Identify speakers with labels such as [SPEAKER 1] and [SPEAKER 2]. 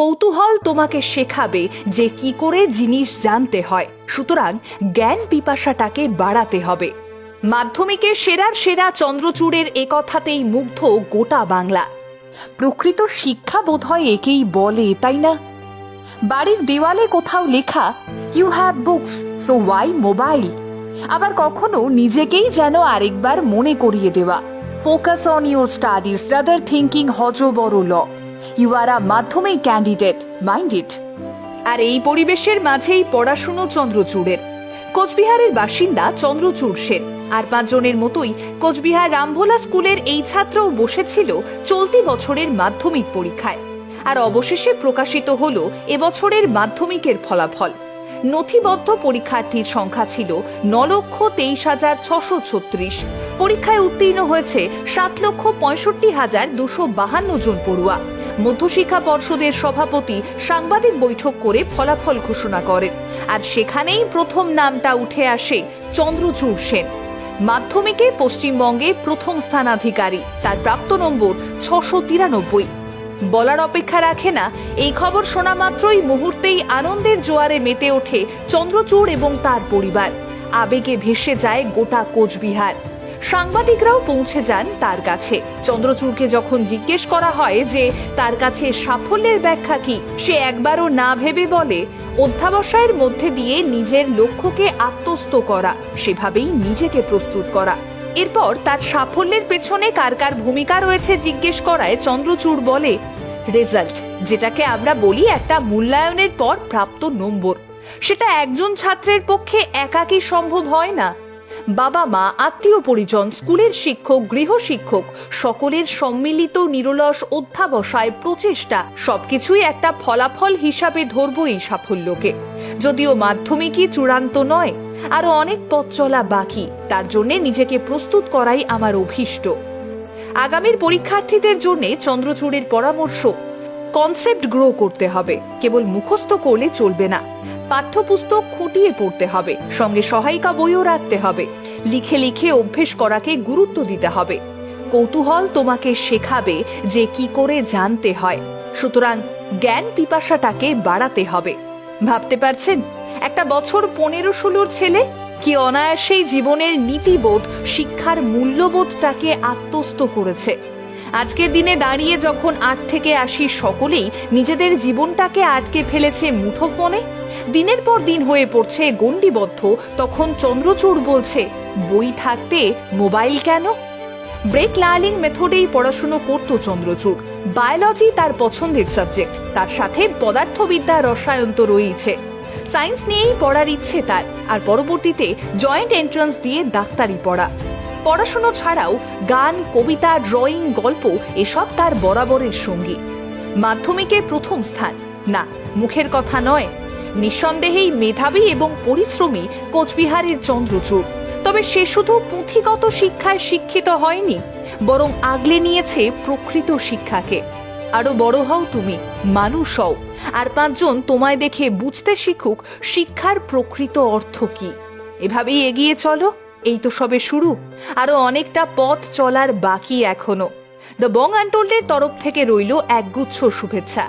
[SPEAKER 1] কৌতূহল তোমাকে শেখাবে যে কি করে জিনিস জানতে হয়, সুতরাং জ্ঞান পিপাসাটাকে বাড়াতে হবে। মাধ্যমিকে সেরার সেরা চন্দ্রচূড়ের একথাতেই মুগ্ধ গোটা বাংলা। প্রকৃত শিক্ষা বোধহয় একেই বলে, তাই না? বাড়ির দেওয়ালে কোথাও লেখা you have books so why mobile. আবার কখনো নিজেকেই যেন আরেকবার মনে করিয়ে দেওয়া, focus on your studies rather thinking হজবড় ল। You are a Madhyamik candidate, mind it. আর এই পরিবেশের মাঝেই পড়াশুনো চন্দ্রচূড়ের। কোচবিহারের বাসিন্দা চন্দ্রচূড় সেন আর 5 জনের মতোই কোচবিহার রামভোলা স্কুলের এই ছাত্রও বসেছিল চলতি বছরের মাধ্যমিক পরীক্ষায়। আর অবশেষে প্রকাশিত হলো এবছরের মাধ্যমিকের ফলাফল। নথিবদ্ধ পরীক্ষার্থীর সংখ্যা ছিল 9,23,636। পরীক্ষায় উত্তীর্ণ হয়েছে 7,65,252 জন পড়ুয়া। মধ্যশিক্ষা পর্ষদের সভাপতি সাংবাদিক বৈঠক করে ফলাফল ঘোষণা করেন, আর সেখানেই প্রথম নামটা উঠে আসে চন্দ্রচূড় সেন। মাধ্যমিকে পশ্চিমবঙ্গে প্রথম স্থানাধিকারী, তার প্রাপ্ত নম্বর 693। বলার অপেক্ষা রাখে না, এই খবর শোনা মাত্রই মুহূর্তেই আনন্দের জোয়ারে মেতে ওঠে চন্দ্রচূড় এবং তার পরিবার। আবেগে ভেসে যায় গোটা কোচবিহার। সাংবাদিকরাও পৌঁছে যান তার কাছে। চন্দ্রচূড়কে যখন জিজ্ঞেস করা হয় যে তার কাছে সাফল্যের ব্যাখ্যা কি, সে একবারও না ভেবে বলে, অধ্যাবসায়ের মধ্যে দিয়ে নিজের লক্ষ্যকে আত্মস্থ করা, সেভাবেই নিজেকে প্রস্তুত করা। এরপর তার সাফল্যের পেছনে কার কার ভূমিকা রয়েছে জিজ্ঞেস করায় চন্দ্রচূড় বলে, রেজাল্ট, যেটাকে আমরা বলি একটা মূল্যায়নের পর প্রাপ্ত নম্বর, সেটা একজন ছাত্রের পক্ষে একাকী সম্ভব হয় না। বাবা মা, আত্মীয় পরিজন, স্কুলের শিক্ষক, গৃহশিক্ষক সকলের সম্মিলিত নিরলস অধ্যাবসায়, প্রচেষ্টা সবকিছুই একটা ফলাফল হিসাবে ধরব এই সাফল্যকে। যদিও মাধ্যমিকই চূড়ান্ত নয়, আরো অনেক পথ চলা বাকি, তার জন্য নিজেকে প্রস্তুত করাই আমার অভীষ্ট। আগামীর পরীক্ষার্থীদের জন্য চন্দ্রচূড়ের পরামর্শ, কনসেপ্ট গ্রো করতে হবে, কেবল মুখস্থ করলে চলবে না। পাঠ্যপুস্তক খুঁটিয়ে পড়তে হবে, সঙ্গে সহায়িকা বইও রাখতে হবে। লিখে লিখে অভ্যেস করাকে গুরুত্ব দিতে হবে। কৌতূহল তোমাকে শেখাবে যে কি করে জানতে হয়, সুতরাং জ্ঞান পিপাসাটাকে বাড়াতে হবে। ভাবতে পারছেন, একটা বছর 15-16 ছেলে কি অনায়াসেই জীবনের নীতিবোধ, শিক্ষার মূল্যবোধটাকে আত্মস্থ করেছে। আজকের দিনে দাঁড়িয়ে যখন 8 থেকে 80 সকলেই নিজেদের জীবনটাকে আটকে ফেলেছে মুঠোফোনে, দিনের পর দিন হয়ে পড়ছে গণ্ডিবদ্ধ, তখন চন্দ্রচূড় বলছে, বই থাকতে মোবাইল কেন? ব্রেক লার্নিং মেথডেই পড়াশুনো করত চন্দ্রচূড়। বায়োলজি তার পছন্দের সাবজেক্ট, তার সাথে পদার্থবিদ্যা, রসায়ন তো রয়েছে। সায়েন্স নিয়েই পড়ার ইচ্ছে তার, আর পরবর্তীতে জয়েন্ট এন্ট্রান্স দিয়ে ডাক্তারি পড়া। পড়াশুনো ছাড়াও গান, কবিতা, ড্রয়িং, গল্প এসব তার বরাবরের সঙ্গী। মাধ্যমিকে প্রথম স্থান, না মুখের কথা নয়, নিঃসন্দেহেই মেধাবী এবং পরিশ্রমী কোচবিহারের চন্দ্রচূড়। তবে সে শুধু পুঁথিগত শিক্ষায় শিক্ষিত হয়নি, বরং আগলে নিয়েছে প্রকৃত শিক্ষাকে। আরো বড় হও তুমি, মানুষ হও, আর 5 জন তোমায় দেখে বুঝতে শিখুক শিক্ষার প্রকৃত অর্থ কি। এভাবেই এগিয়ে চলো, এই তো সবে শুরু, আরো অনেকটা পথ চলার বাকি এখনো। দ্য বং আনটোল্ডের তরফ থেকে রইল একগুচ্ছ শুভেচ্ছা।